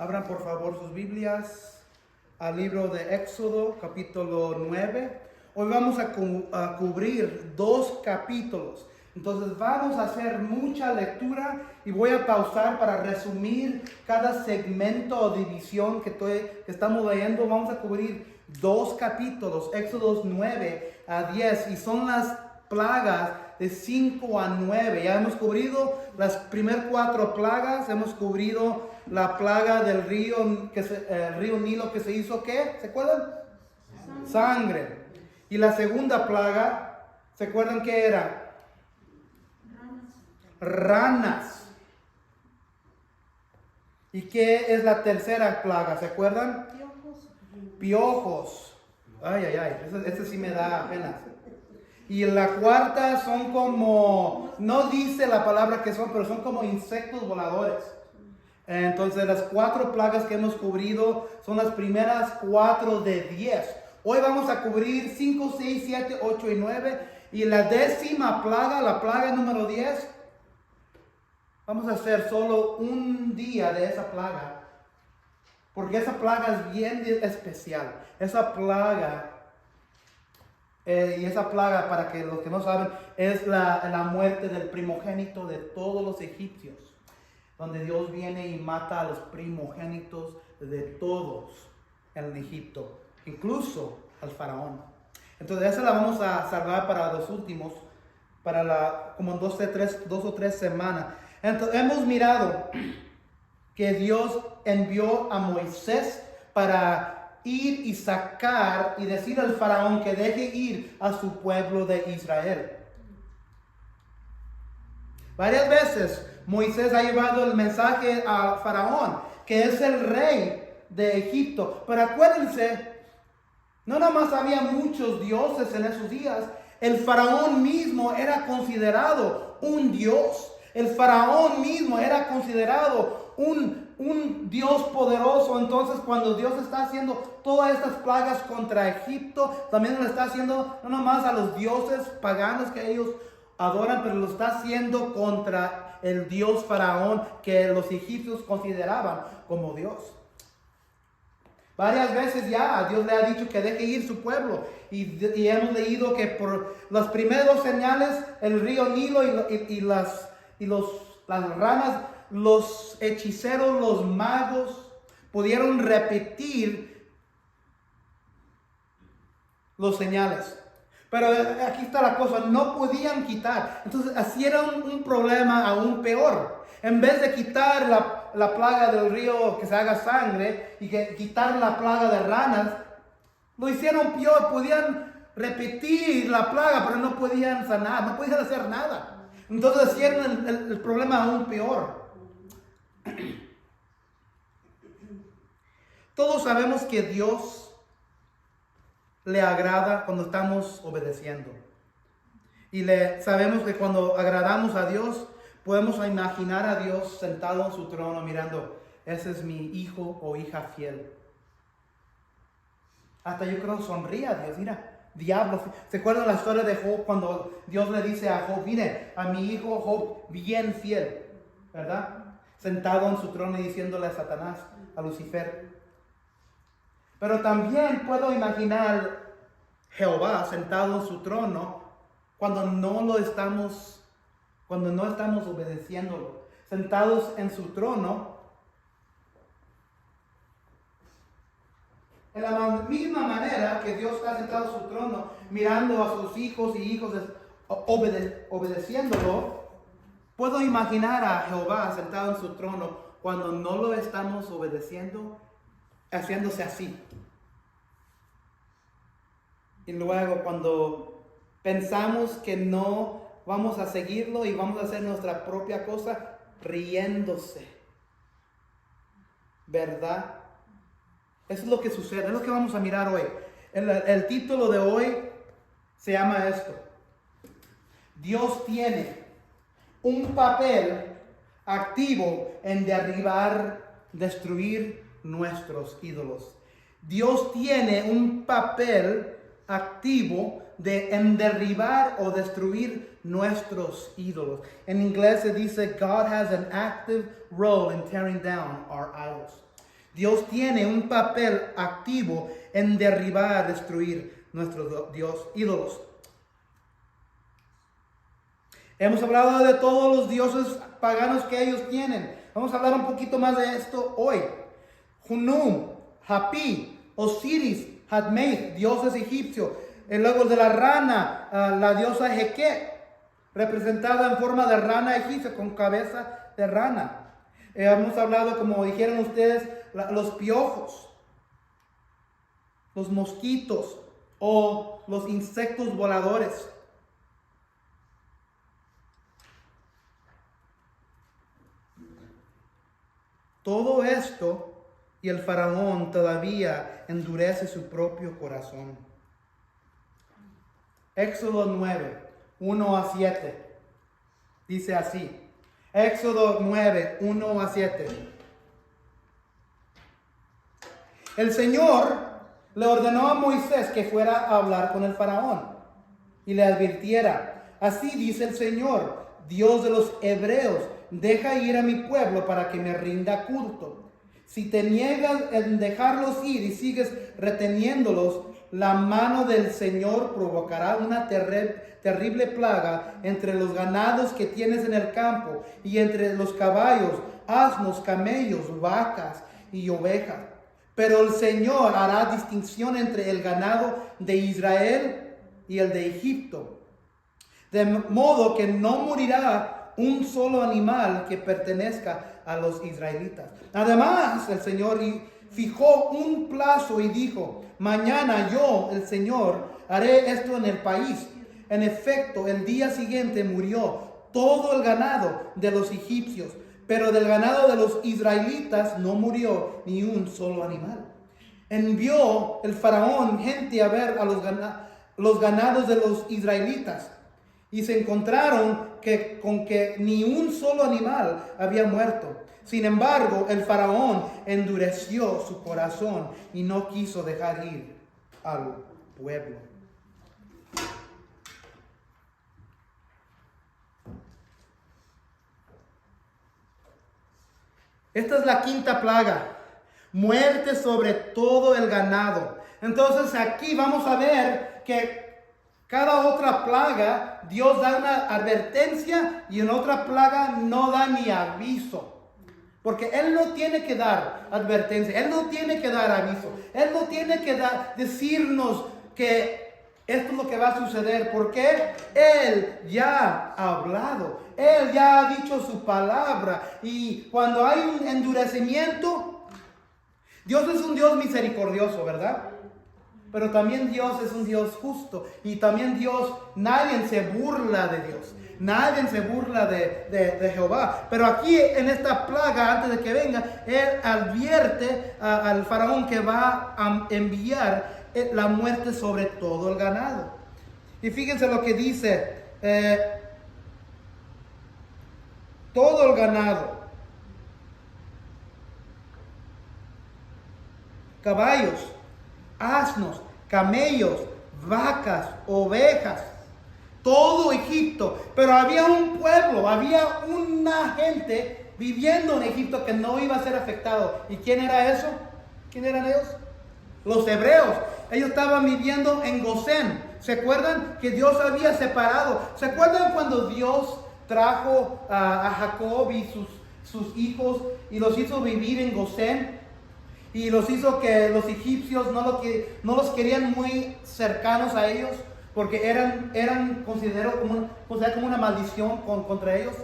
Abran por favor sus Biblias al libro de Éxodo, capítulo 9. Hoy vamos a cubrir 2 capítulos. Entonces vamos a hacer mucha lectura y voy a pausar para resumir cada segmento o división que estamos leyendo. Vamos a cubrir 2 capítulos, Éxodo 9 a 10, y son las plagas de 5 a 9. Ya hemos cubrido las primeras 4 plagas, hemos cubrido la plaga del río, el río Nilo que se hizo, ¿qué? ¿Se acuerdan? Sangre. Y la segunda plaga, ¿se acuerdan qué era? Ranas. ¿Y qué es la tercera plaga? ¿Se acuerdan? Piojos. Ay, ese sí me da pena. Y la cuarta son como, no dice la palabra que son, pero son como insectos voladores. Entonces las 4 plagas que hemos cubrido son las primeras 4 de 10. Hoy vamos a cubrir 5, 6, 7, 8 y 9. Y la 10ª plaga, la plaga número 10, vamos a hacer solo un día de esa plaga. Porque esa plaga es bien especial. Esa plaga, para que los que no saben, es la muerte del primogénito de todos los egipcios. Donde Dios viene y mata a los primogénitos de todos en Egipto, incluso al faraón. Entonces esa la vamos a salvar para los últimos, como en 2 o 3 semanas. Entonces hemos mirado que Dios envió a Moisés para ir y sacar y decir al faraón que deje ir a su pueblo de Israel. Varias veces Moisés ha llevado el mensaje al faraón, que es el rey de Egipto. Pero acuérdense, no nada más había muchos dioses en esos días. El faraón mismo era considerado un dios. El faraón mismo era considerado un Dios poderoso. Entonces cuando Dios está haciendo todas estas plagas contra Egipto, también lo está haciendo no nomás a los dioses paganos que ellos adoran, pero lo está haciendo contra el Dios faraón que los egipcios consideraban como Dios. Varias veces ya Dios le ha dicho que deje ir su pueblo. Y hemos leído que por las primeras 2 señales, el río Nilo y las ranas, los hechiceros, los magos, pudieron repetir los señales. Pero aquí está la cosa, no podían quitar. Entonces así era un problema aún peor. En vez de quitar la plaga del río que se haga sangre y quitar la plaga de ranas, lo hicieron peor. Podían repetir la plaga, pero no podían sanar, no podían hacer nada. Entonces hicieron el problema aún peor. Todos sabemos que Dios le agrada cuando estamos obedeciendo. Y sabemos que cuando agradamos a Dios, podemos imaginar a Dios sentado en su trono mirando, ese es mi hijo o hija fiel. Hasta yo creo sonríe a Dios. Mira, diablo. ¿Se acuerdan la historia de Job cuando Dios le dice a Job, mire, a mi hijo Job bien fiel, ¿verdad? Sentado en su trono y diciéndole a Satanás, a Lucifer. Pero también puedo imaginar Jehová sentado en su trono cuando no estamos obedeciéndolo. Sentados en su trono, en la misma manera que Dios está sentado en su trono, mirando a sus hijos y hijos obedeciéndolo, puedo imaginar a Jehová sentado en su trono cuando no lo estamos obedeciendo, haciéndose así. Y luego cuando pensamos que no vamos a seguirlo y vamos a hacer nuestra propia cosa, riéndose. ¿Verdad? Eso es lo que sucede, es lo que vamos a mirar hoy. El título de hoy se llama esto. Dios tiene un papel activo en destruir nuestros ídolos. Dios tiene un papel activo en derribar o destruir nuestros ídolos. En inglés se dice, God has an active role in tearing down our idols. Dios tiene un papel activo en derribar, destruir nuestros ídolos. Hemos hablado de todos los dioses paganos que ellos tienen. Vamos a hablar un poquito más de esto hoy. Hunum, Hapi, Osiris, Hadmei, dioses egipcios. El luego de la rana, la diosa Heket, representada en forma de rana egipcia con cabeza de rana. Hemos hablado, como dijeron ustedes, los piojos, los mosquitos o los insectos voladores. Todo esto, y el faraón todavía endurece su propio corazón. Éxodo 9, 1 a 7, dice así. Éxodo 9, 1 a 7. El Señor le ordenó a Moisés que fuera a hablar con el faraón y le advirtiera: así dice el Señor, Dios de los hebreos, deja ir a mi pueblo para que me rinda culto. Si te niegas en dejarlos ir y sigues reteniéndolos, la mano del Señor provocará una terrible plaga entre los ganados que tienes en el campo y entre los caballos, asnos, camellos, vacas y ovejas. Pero el Señor hará distinción entre el ganado de Israel y el de Egipto, de modo que no morirá un solo animal que pertenezca a los israelitas. Además, el Señor fijó un plazo y dijo: mañana yo, el Señor, haré esto en el país. En efecto, el día siguiente murió todo el ganado de los egipcios, pero del ganado de los israelitas no murió ni un solo animal. Envió el faraón gente a ver a los ganados de los israelitas, y se encontraron con que ni un solo animal había muerto. Sin embargo, el faraón endureció su corazón y no quiso dejar ir al pueblo. Esta es la quinta plaga: muerte sobre todo el ganado. Entonces aquí vamos a ver que cada otra plaga, Dios da una advertencia y en otra plaga no da ni aviso. Porque Él no tiene que dar advertencia, Él no tiene que dar aviso, Él no tiene que decirnos que esto es lo que va a suceder, porque Él ya ha hablado, Él ya ha dicho su palabra. Y cuando hay un endurecimiento, Dios es un Dios misericordioso, ¿verdad? Pero también Dios es un Dios justo. Y también Dios, nadie se burla de Dios. Nadie se burla de Jehová. Pero aquí en esta plaga, antes de que venga, Él advierte al faraón que va a enviar la muerte sobre todo el ganado. Y fíjense lo que dice. Todo el ganado. Caballos, asnos, camellos, vacas, ovejas, todo Egipto. Pero había un pueblo, había una gente viviendo en Egipto que no iba a ser afectado. ¿Y quién era eso? ¿Quién eran ellos? Los hebreos. Ellos estaban viviendo en Gosén. ¿Se acuerdan que Dios había separado? ¿Se acuerdan cuando Dios trajo a Jacob y sus hijos y los hizo vivir en Gosén? Y los hizo que los egipcios no los querían muy cercanos a ellos, porque eran considerados como una maldición contra ellos.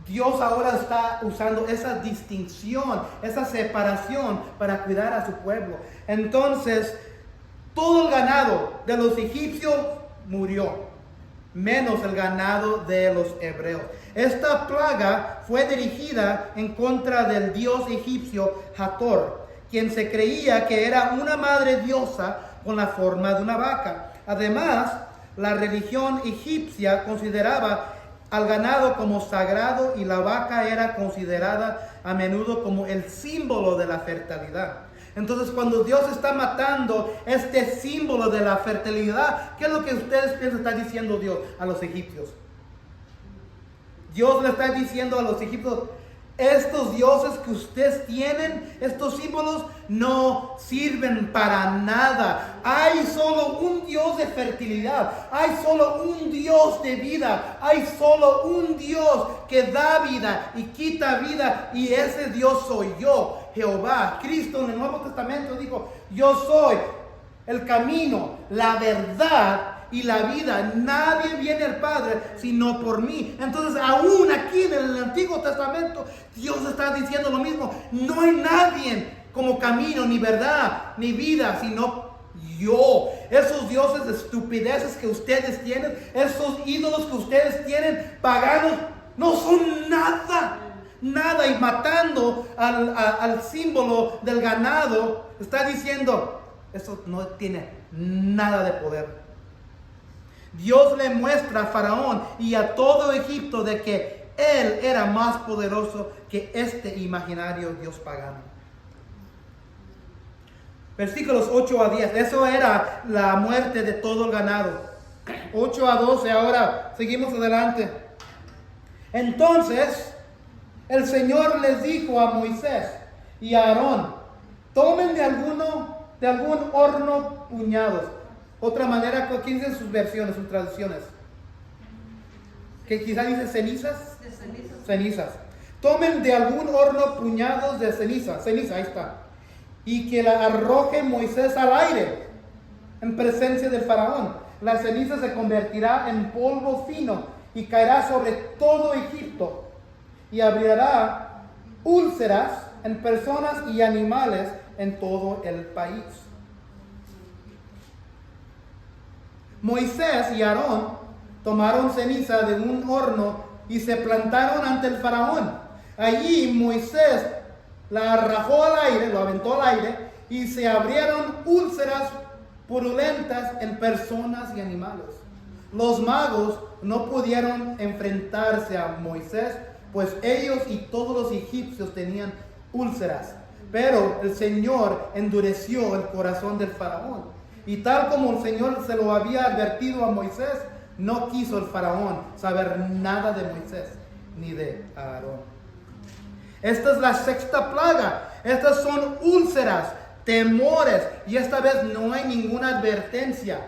Dios ahora está usando esa distinción, esa separación para cuidar a su pueblo. Entonces, todo el ganado de los egipcios murió, menos el ganado de los hebreos. Esta plaga fue dirigida en contra del dios egipcio Hathor, quien se creía que era una madre diosa con la forma de una vaca. Además, la religión egipcia consideraba al ganado como sagrado y la vaca era considerada a menudo como el símbolo de la fertilidad. Entonces, cuando Dios está matando este símbolo de la fertilidad, ¿qué es lo que ustedes piensan está diciendo Dios a los egipcios? Dios le está diciendo a los egipcios: estos dioses que ustedes tienen, estos símbolos, no sirven para nada. Hay solo un Dios de fertilidad, hay solo un Dios de vida, hay solo un Dios que da vida y quita vida, y ese Dios soy yo, Jehová. Cristo en el Nuevo Testamento dijo: yo soy el camino, la verdad y la vida. Nadie viene al Padre sino por mí. Entonces, aún aquí en el Antiguo Testamento, Dios está diciendo lo mismo. No hay nadie como camino, ni verdad, ni vida, sino yo. Esos dioses de estupideces que ustedes tienen, esos ídolos que ustedes tienen, paganos, no son nada. Nada. Y matando al símbolo del ganado, está diciendo: eso no tiene nada de poder. Dios le muestra a Faraón y a todo Egipto de que él era más poderoso que este imaginario Dios pagano. Versículos 8 a 10. Eso era la muerte de todo el ganado. 8 a 12. Ahora seguimos adelante. Entonces el Señor les dijo a Moisés y a Aarón: tomen de algún horno puñados. Otra manera, ¿quién dice sus versiones, sus traducciones? Que quizá dice cenizas. De cenizas. Cenizas. Tomen de algún horno puñados de ceniza. Ceniza, ahí está. Y que la arroje Moisés al aire en presencia del faraón. La ceniza se convertirá en polvo fino y caerá sobre todo Egipto. Y abrirá úlceras en personas y animales en todo el país. Moisés y Aarón tomaron ceniza de un horno y se plantaron ante el faraón. Allí Moisés la arrojó al aire, lo aventó al aire, y se abrieron úlceras purulentas en personas y animales. Los magos no pudieron enfrentarse a Moisés, pues ellos y todos los egipcios tenían úlceras. Pero el Señor endureció el corazón del faraón. Y tal como el Señor se lo había advertido a Moisés, no quiso el faraón saber nada de Moisés ni de Aarón. Esta es la sexta plaga. Estas son úlceras, temores, y esta vez no hay ninguna advertencia.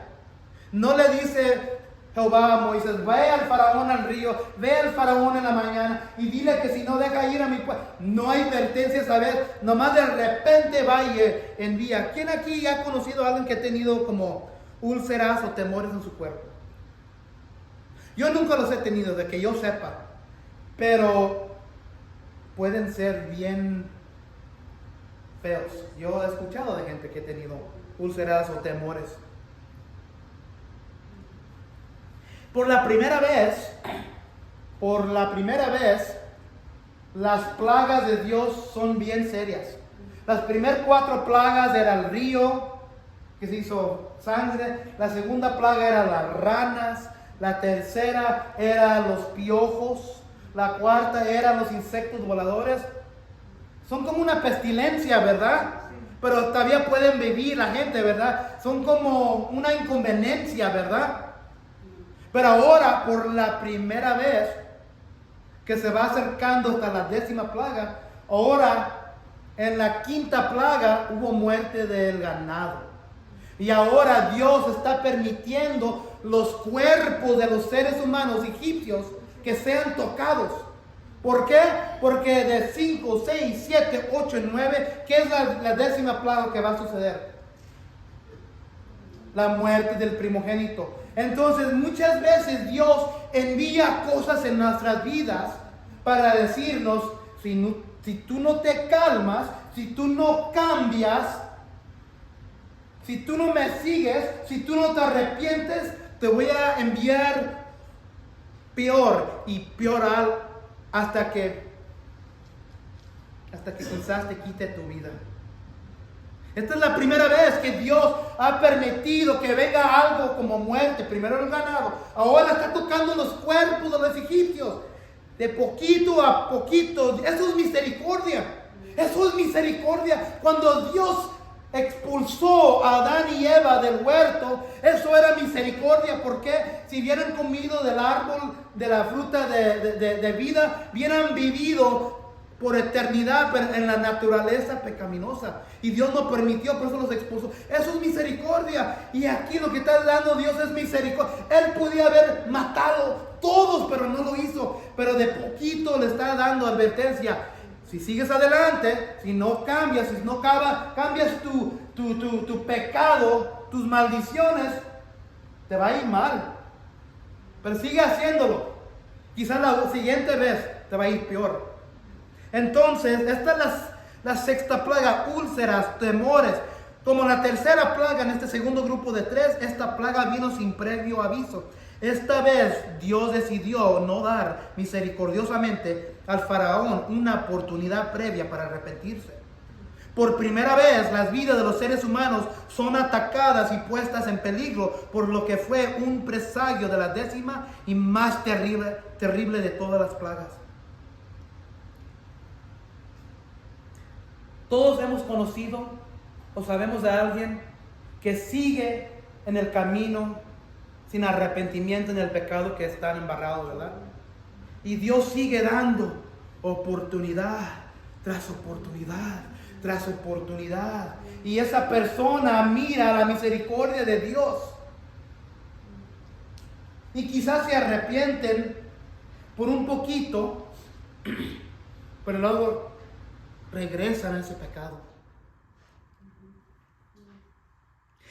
No le dice Jehová a Moisés: ve al faraón al río, ve al faraón en la mañana y dile que si no deja ir a mi pueblo. No hay advertencia esta vez, nomás de repente va y envía. ¿Quién aquí ha conocido a alguien que ha tenido como úlceras o temores en su cuerpo? Yo nunca los he tenido, de que yo sepa, pero pueden ser bien feos. Yo he escuchado de gente que ha tenido úlceras o temores. Por la primera vez, las plagas de Dios son bien serias. Las primeras 4 plagas era el río, que se hizo sangre. La segunda plaga era las ranas. La tercera era los piojos. La cuarta eran los insectos voladores. Son como una pestilencia, ¿verdad? Pero todavía pueden vivir la gente, ¿verdad? Son como una inconveniencia, ¿verdad? Pero ahora, por la primera vez que se va acercando hasta la 10ª plaga, ahora en la 5ª plaga hubo muerte del ganado. Y ahora Dios está permitiendo los cuerpos de los seres humanos egipcios que sean tocados. ¿Por qué? Porque de 5, 6, 7, 8 y 9, ¿qué es la 10ª plaga que va a suceder? La muerte del primogénito. Entonces muchas veces Dios envía cosas en nuestras vidas para decirnos: si tú no te calmas, si tú no cambias, si tú no me sigues, si tú no te arrepientes, te voy a enviar peor y peor hasta que quizás te quite tu vida. Esta es la primera vez que Dios ha permitido que venga algo como muerte. Primero el ganado, ahora está tocando los cuerpos de los egipcios. De poquito a poquito. Eso es misericordia. Eso es misericordia. Cuando Dios expulsó a Adán y Eva del huerto, eso era misericordia. Porque si hubieran comido del árbol de la fruta de vida, hubieran vivido por eternidad, pero en la naturaleza pecaminosa. Y Dios no permitió, por eso los expulsó. Eso es misericordia. Y aquí lo que está dando Dios es misericordia. Él podía haber matado todos, pero no lo hizo. Pero de poquito le está dando advertencia. Si sigues adelante, si no cambias, si no cambias tu pecado, tus maldiciones, te va a ir mal. Pero sigue haciéndolo. Quizás la siguiente vez te va a ir peor. Entonces, esta es la sexta plaga: úlceras, temores. Como la tercera plaga en este segundo grupo de 3, esta plaga vino sin previo aviso. Esta vez Dios decidió no dar misericordiosamente al faraón una oportunidad previa para arrepentirse. Por primera vez las vidas de los seres humanos son atacadas y puestas en peligro por lo que fue un presagio de la 10ª y más terrible de todas las plagas. Todos hemos conocido o sabemos de alguien que sigue en el camino sin arrepentimiento en el pecado que están embarrados, ¿verdad? Y Dios sigue dando oportunidad tras oportunidad tras oportunidad. Y esa persona mira la misericordia de Dios. Y quizás se arrepienten por un poquito, pero luego regresan a ese pecado.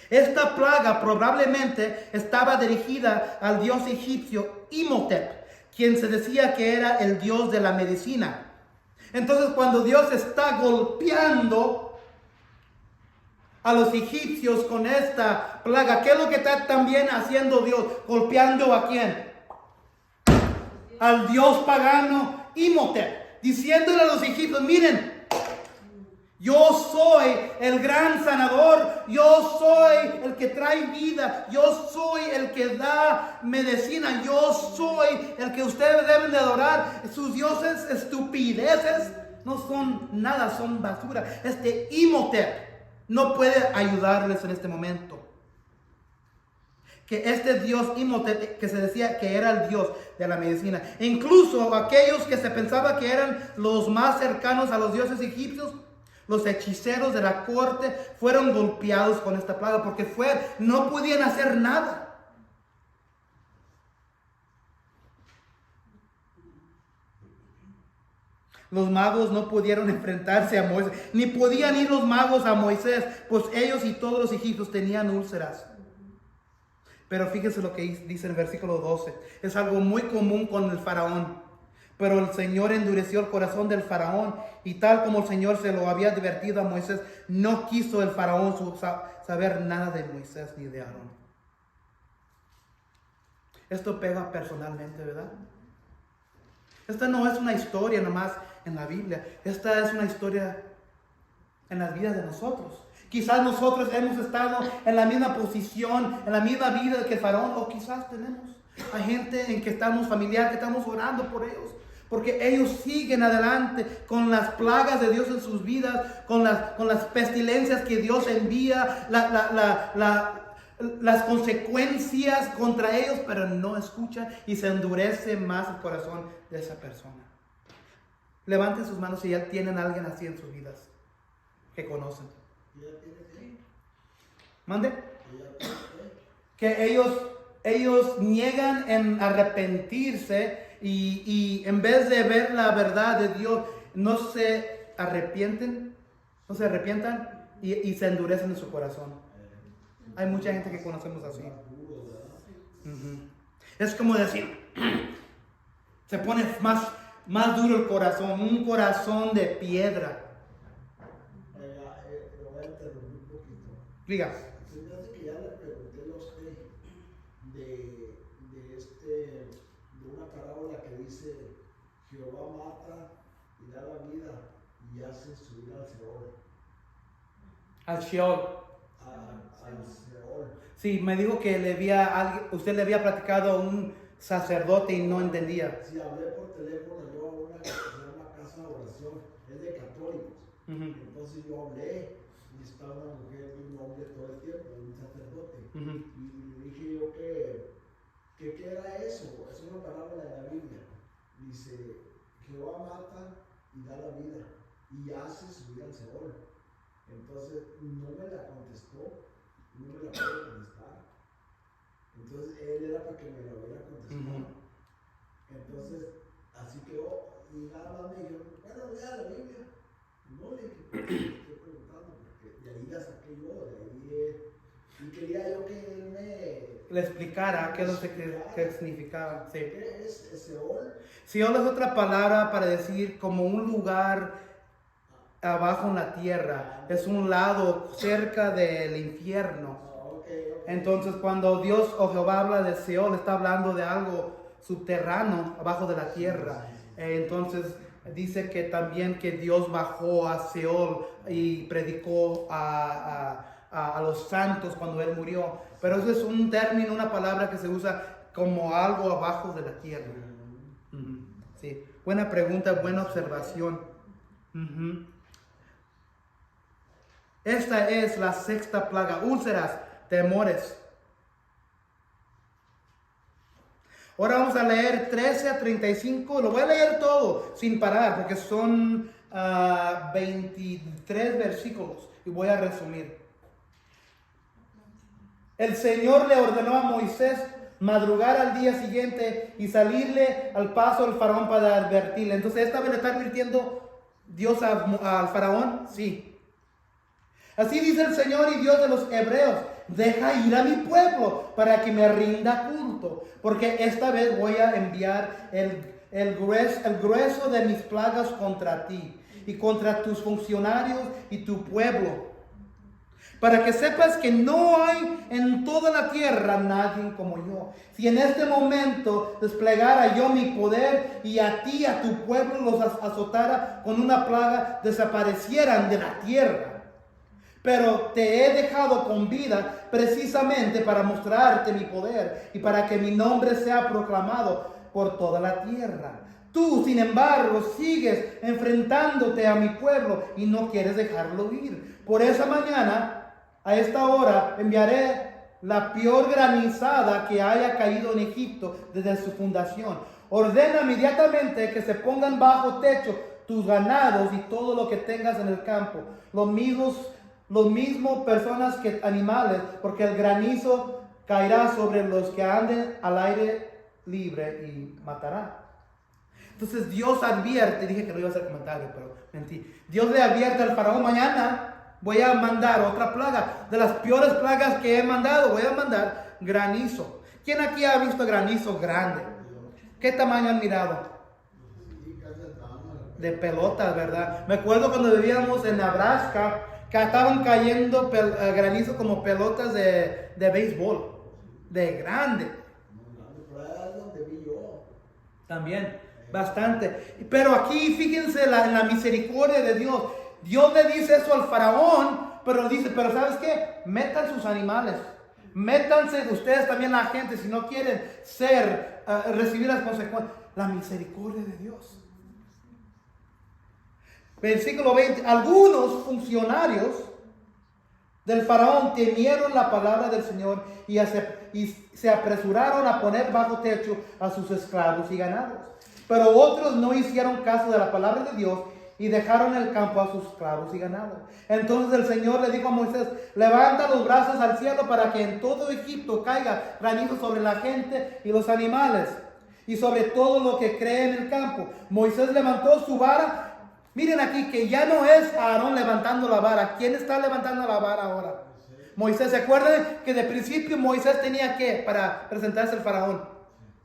Esta plaga probablemente estaba dirigida al dios egipcio Imhotep, quien se decía que era el dios de la medicina. Entonces, cuando Dios está golpeando a los egipcios con esta plaga, ¿qué es lo que está también haciendo Dios? ¿Golpeando a quién? Al dios pagano Imhotep, diciéndole a los egipcios: miren, yo soy el gran sanador, yo soy el que trae vida, yo soy el que da medicina, yo soy el que ustedes deben de adorar. Sus dioses estupideces no son nada, son basura. Este Imhotep no puede ayudarles en este momento. Que este dios Imhotep, que se decía que era el dios de la medicina, e incluso aquellos que se pensaba que eran los más cercanos a los dioses egipcios, los hechiceros de la corte, fueron golpeados con esta plaga porque no podían hacer nada. Los magos no pudieron enfrentarse a Moisés, ni podían ir los magos a Moisés, pues ellos y todos los egipcios tenían úlceras. Pero fíjense lo que dice el versículo 12. Es algo muy común con el faraón. Pero el Señor endureció el corazón del faraón, y tal como el Señor se lo había advertido a Moisés, no quiso el faraón saber nada de Moisés ni de Aarón. Esto pega personalmente, ¿verdad? Esta no es una historia nomás en la Biblia. Esta es una historia en las vidas de nosotros. Quizás nosotros hemos estado en la misma posición, en la misma vida que el faraón, o quizás tenemos a gente en que estamos familiar, que estamos orando por ellos, porque ellos siguen adelante con las plagas de Dios en sus vidas, con las pestilencias que Dios envía, las consecuencias contra ellos, pero no escuchan y se endurece más el corazón de esa persona. Levanten sus manos si ya tienen a alguien así en sus vidas, que conocen. ¿Mande? Que ellos niegan en arrepentirse y en vez de ver la verdad de Dios, no se arrepientan y se endurecen en su corazón. Hay mucha gente que conocemos así. Es como decir, se pone más duro el corazón, un corazón de piedra. Lo voy a interrumpir un poquito. Diga. Se me hace que ya le pregunté a usted de una parábola que dice: Jehová mata y da la vida y hace subir al Seol. Al Sheol. Al Seol. Sí, me dijo que usted le había platicado a un sacerdote y no entendía. Sí, hablé por teléfono yo a una que se llama Casa de Oración, es de católicos. Entonces yo hablé y estaba una mujer y un hombre todo el tiempo, un sacerdote. Y dije yo que ¿qué era eso? Es una parábola de la Biblia. Dice: Jehová mata y da la vida. Entonces él era para que me lo hubiera contestado. Entonces, así quedó. Y nada más me dijeron, bueno, lea la Biblia. No le dije, ¿por qué te estoy preguntando? Porque de ahí la saqué yo, de ahí. Y quería yo que él le explicara qué es lo que significaba. Sí. ¿Qué es Seol? Seol es otra palabra para decir como un lugar abajo en la tierra. Es un lado cerca del infierno. Okay. Entonces cuando Dios o Jehová habla de Seol, está hablando de algo subterráneo abajo de la tierra. Entonces dice que también que Dios bajó a Seol y predicó a los santos cuando Él murió. Pero eso es un término, una palabra que se usa como algo abajo de la tierra. Sí. Buena pregunta, buena observación. Esta es la sexta plaga: úlceras, temores. Ahora vamos a leer 13 a 35. Lo voy a leer todo sin parar porque son 23 versículos y voy a resumir. El Señor le ordenó a Moisés madrugar al día siguiente y salirle al paso al faraón para advertirle. Entonces, ¿esta vez le está advirtiendo Dios al faraón? Sí. Así dice el Señor y Dios de los hebreos: deja ir a mi pueblo para que me rinda culto, porque esta vez voy a enviar el grueso de mis plagas contra ti y contra tus funcionarios y tu pueblo, para que sepas que no hay en toda la tierra nadie como yo. Si en este momento desplegara yo mi poder y a ti y a tu pueblo los azotara con una plaga, desaparecieran de la tierra. Pero te he dejado con vida precisamente para mostrarte mi poder y para que mi nombre sea proclamado por toda la tierra. Tú, sin embargo, sigues enfrentándote a mi pueblo y no quieres dejarlo ir. Por esa mañana, a esta hora, enviaré la peor granizada que haya caído en Egipto desde su fundación. Ordena inmediatamente que se pongan bajo techo tus ganados y todo lo que tengas en el campo. Lo mismo personas que animales, porque el granizo caerá sobre los que anden al aire libre y matará. Entonces Dios advierte, dije que no iba a hacer comentario, pero mentí. Dios le advierte al faraón: mañana voy a mandar otra plaga, de las peores plagas que he mandado. Voy a mandar granizo. ¿Quién aquí ha visto granizo grande? ¿Qué tamaño han mirado? De pelotas, ¿verdad? Me acuerdo cuando vivíamos en Nebraska, que estaban cayendo granizo como pelotas de béisbol, de grande. También, bastante. Pero aquí fíjense en la misericordia de Dios. Dios le dice eso al faraón, pero dice, pero ¿sabes qué? Metan sus animales. Métanse ustedes también, la gente, si no quieren recibir las consecuencias. La misericordia de Dios. Versículo 20. Algunos funcionarios del faraón temieron la palabra del Señor y se apresuraron a poner bajo techo a sus esclavos y ganados. Pero otros no hicieron caso de la palabra de Dios y dejaron el campo a sus esclavos y ganados. Entonces el Señor le dijo a Moisés: levanta los brazos al cielo para que en todo Egipto caiga granizo sobre la gente y los animales y sobre todo lo que cree en el campo. Moisés levantó su vara. Miren aquí que ya no es Aarón levantando la vara. ¿Quién está levantando la vara ahora? Moisés. ¿Se acuerdan que de principio Moisés tenía que para presentarse al faraón?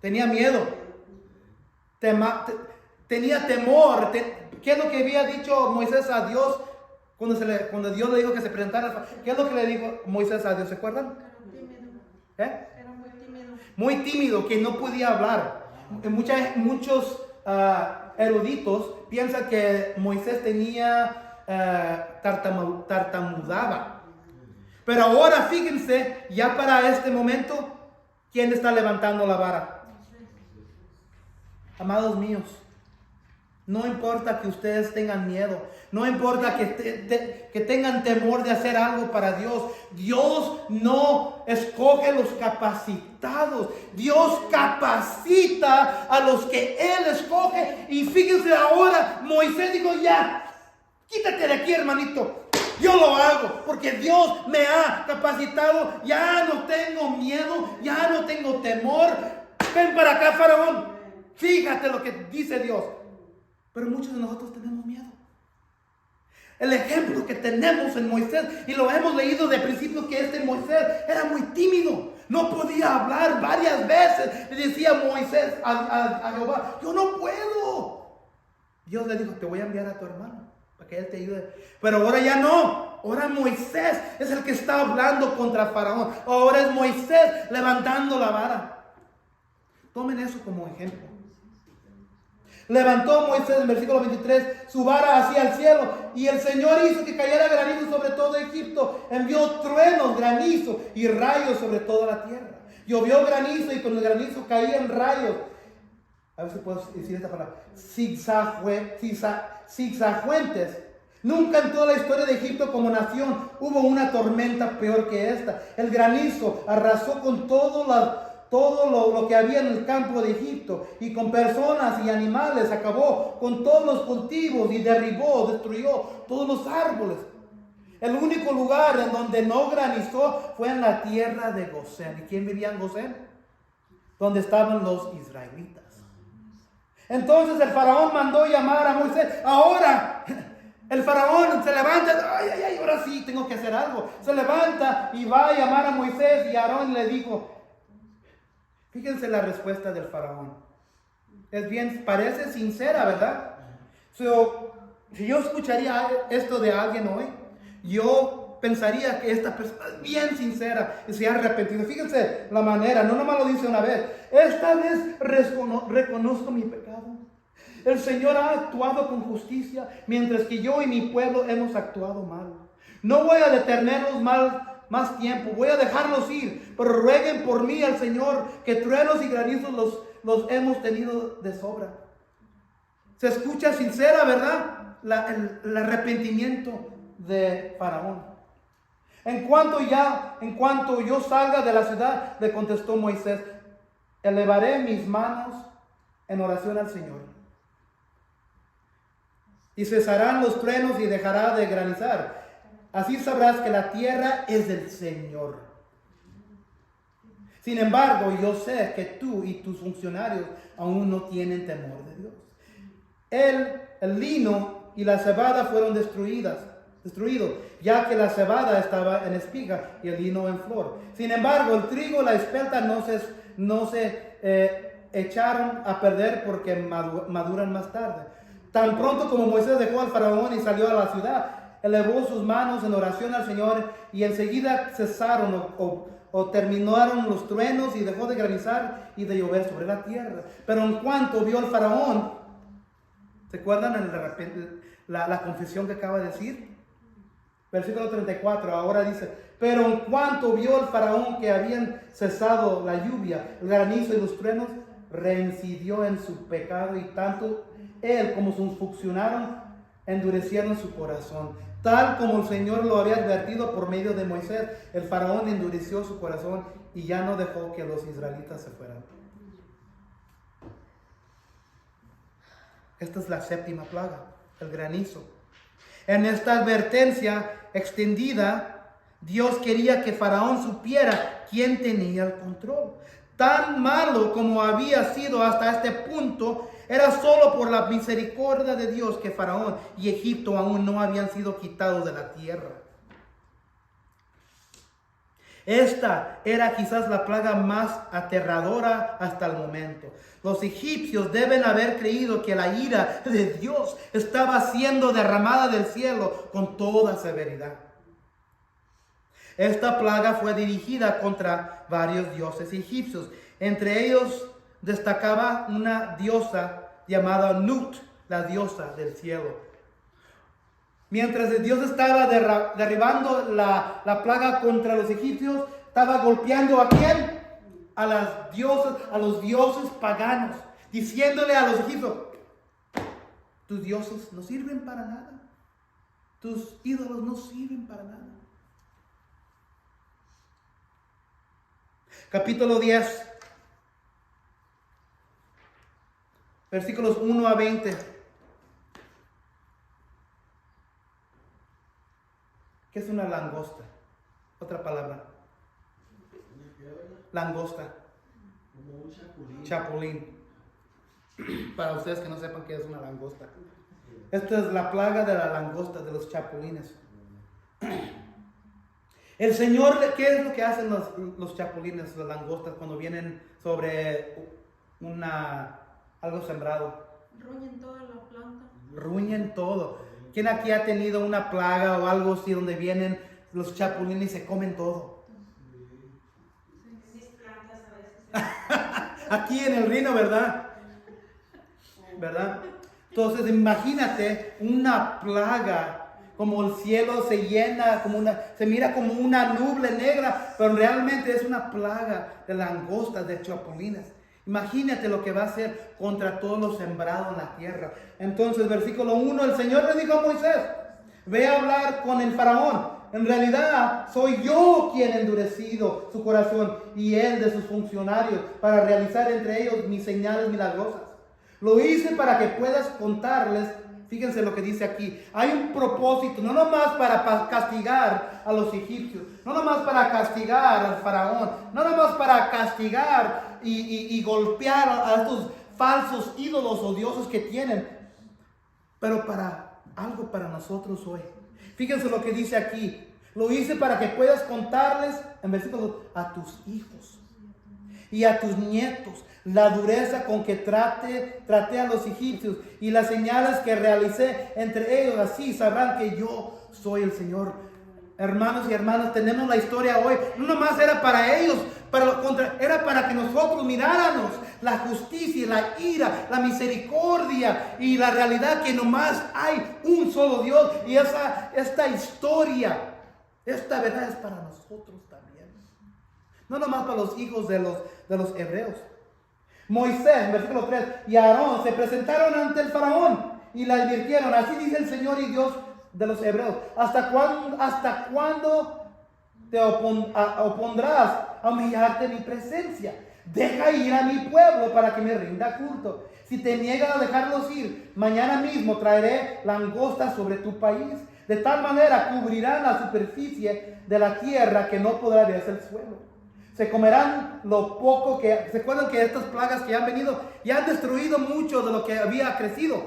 Tenía miedo. Tenía temor. ¿Qué es lo que había dicho Moisés a Dios cuando Dios le dijo que se presentara? ¿Qué es lo que le dijo Moisés a Dios? ¿Se acuerdan? Era muy tímido. Muy tímido, que no podía hablar. Muchos eruditos piensan que Moisés tartamudaba. Pero ahora fíjense, ya para este momento, ¿quién está levantando la vara? Amados míos, no importa que ustedes tengan miedo, no importa que tengan temor de hacer algo para Dios. Dios no escoge los capacitados. Dios capacita a los que Él escoge. Y fíjense ahora, Moisés dijo: ya, quítate de aquí, hermanito. Yo lo hago porque Dios me ha capacitado. Ya no tengo miedo, ya no tengo temor. Ven para acá, Faraón. Fíjate lo que dice Dios. Pero muchos de nosotros tenemos miedo. El ejemplo que tenemos en Moisés, y lo hemos leído de principio, que este Moisés era muy tímido. No podía hablar varias veces. Le decía Moisés a Jehová, yo no puedo. Dios le dijo, te voy a enviar a tu hermano para que él te ayude. Pero ahora ya no. Ahora Moisés es el que está hablando contra Faraón. Ahora es Moisés levantando la vara. Tomen eso como ejemplo. Levantó Moisés en versículo 23 su vara hacia el cielo, y el Señor hizo que cayera granizo sobre todo Egipto. Envió truenos, granizo y rayos sobre toda la tierra. Llovió granizo, y con el granizo caían rayos. A ver si puedo decir esta palabra. Zigzaguentes. Nunca en toda la historia de Egipto como nación hubo una tormenta peor que esta. El granizo arrasó con todo lo que había en el campo de Egipto, y con personas y animales. Acabó con todos los cultivos y destruyó todos los árboles. El único lugar en donde no granizó fue en la tierra de Gosén. ¿Y quién vivía en Gosén? Donde estaban los israelitas. Entonces el faraón mandó llamar a Moisés. Ahora el faraón se levanta. Ay, ahora sí tengo que hacer algo. Se levanta y va a llamar a Moisés, y Aarón le dijo. Fíjense la respuesta del faraón. Es bien, parece sincera, ¿verdad? Si yo escucharía esto de alguien hoy, yo pensaría que esta persona es bien sincera y se ha arrepentido. Fíjense la manera, no nomás lo dice una vez. Esta vez reconozco mi pecado. El Señor ha actuado con justicia, mientras que yo y mi pueblo hemos actuado mal. No voy a detenerlos más tiempo, voy a dejarlos ir, pero rueguen por mí al Señor, que truenos y granizos los hemos tenido de sobra. Se escucha sincera, ¿verdad? El arrepentimiento de Faraón. En cuanto yo salga de la ciudad, le contestó Moisés, elevaré mis manos en oración al Señor, y cesarán los truenos y dejará de granizar. Así sabrás que la tierra es del Señor. Sin embargo, yo sé que tú y tus funcionarios aún no tienen temor de Dios. El lino y la cebada fueron destruidos, ya que la cebada estaba en espiga y el lino en flor. Sin embargo, el trigo y la espelta no se echaron a perder, porque maduran más tarde. Tan pronto como Moisés dejó al faraón y salió a la ciudad, elevó sus manos en oración al Señor, y enseguida cesaron o terminaron los truenos, y dejó de granizar y de llover sobre la tierra. Pero en cuanto vio el faraón, ¿se acuerdan la confesión que acaba de decir? Versículo 34, ahora dice, pero en cuanto vio el faraón que habían cesado la lluvia, el granizo y los truenos, reincidió en su pecado, y tanto él como sus funcionarios endurecieron su corazón. Tal como el Señor lo había advertido por medio de Moisés, el faraón endureció su corazón y ya no dejó que los israelitas se fueran. Esta es la séptima plaga, el granizo. En esta advertencia extendida, Dios quería que Faraón supiera quién tenía el control. Tan malo como había sido hasta este punto, era solo por la misericordia de Dios que Faraón y Egipto aún no habían sido quitados de la tierra. Esta era quizás la plaga más aterradora hasta el momento. Los egipcios deben haber creído que la ira de Dios estaba siendo derramada del cielo con toda severidad. Esta plaga fue dirigida contra varios dioses egipcios. Entre ellos destacaba una diosa llamada Nut, la diosa del cielo. Mientras Dios estaba derribando la plaga contra los egipcios, estaba golpeando ¿a quién? A las diosas, a los dioses paganos, diciéndole a los egipcios, tus dioses no sirven para nada, tus ídolos no sirven para nada. Capítulo 10, versículos 1 a 20. ¿Qué es una langosta? Otra palabra. Langosta. Como un chapulín. Chapulín. Para ustedes que no sepan qué es una langosta. Esta es la plaga de la langosta, de los chapulines. El Señor, ¿qué es lo que hacen los chapulines, las langostas, cuando vienen sobre algo sembrado? Ruñen toda la planta. Ruñen todo. ¿Quién aquí ha tenido una plaga o algo así donde vienen los chapulines y se comen todo? Mis plantas a veces. Aquí en el Rino, ¿verdad? ¿Verdad? Entonces imagínate una plaga, como el cielo se llena, se mira como una nube negra, pero realmente es una plaga de langostas, de chapulines. Imagínate lo que va a hacer contra todo lo sembrado en la tierra. Entonces, versículo 1, el Señor le dijo a Moisés, ve a hablar con el faraón. En realidad, soy yo quien ha endurecido su corazón y él de sus funcionarios para realizar entre ellos mis señales milagrosas. Lo hice para que puedas contarles. Fíjense lo que dice aquí. Hay un propósito, no nomás para castigar a los egipcios, no nomás para castigar al faraón, no nomás para castigar y golpear a estos falsos ídolos o dioses que tienen, pero para algo para nosotros hoy. Fíjense lo que dice aquí. Lo hice para que puedas contarles, en versículo, a tus hijos y a tus nietos la dureza con que traté a los egipcios y las señales que realicé entre ellos. Así sabrán que yo soy el Señor. Hermanos y hermanas, tenemos la historia hoy. No nomás era para ellos, era para que nosotros miráramos la justicia, la ira, la misericordia y la realidad que nomás hay un solo Dios. Y esta historia, esta verdad es para nosotros también. No nomás para los hijos de los hebreos. Moisés, versículo 3, y Aarón se presentaron ante el faraón y le advirtieron, así dice el Señor y Dios de los hebreos, ¿hasta cuándo te opondrás a humillarte en mi presencia? Deja ir a mi pueblo para que me rinda culto. Si te niegas a dejarlos ir, mañana mismo traeré langostas sobre tu país. De tal manera cubrirán la superficie de la tierra que no podrá verse el suelo. Se comerán lo poco que... ¿Se acuerdan que estas plagas que han venido ya han destruido mucho de lo que había crecido?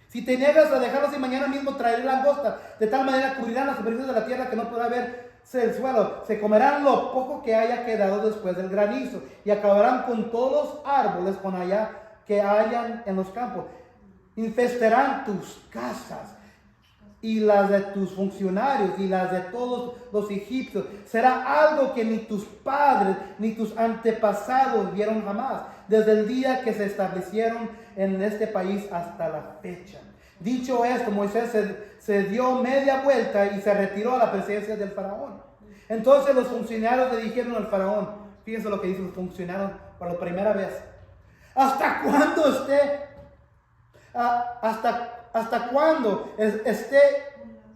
Si te niegas a dejarlos y mañana mismo traeré langosta, de tal manera cubrirán las superficies de la tierra que no podrá verse el suelo. Se comerán lo poco que haya quedado después del granizo y acabarán con todos los árboles con allá que hayan en los campos. Infestarán tus casas y las de tus funcionarios y las de todos los egipcios. Será algo que ni tus padres ni tus antepasados vieron jamás, desde el día que se establecieron en este país hasta la fecha. Dicho esto, Moisés se dio media vuelta y se retiró a la presencia del faraón. Entonces los funcionarios le dijeron al faraón, fíjense lo que dicen los funcionarios por la primera vez, ¿hasta cuándo ¿Hasta cuándo este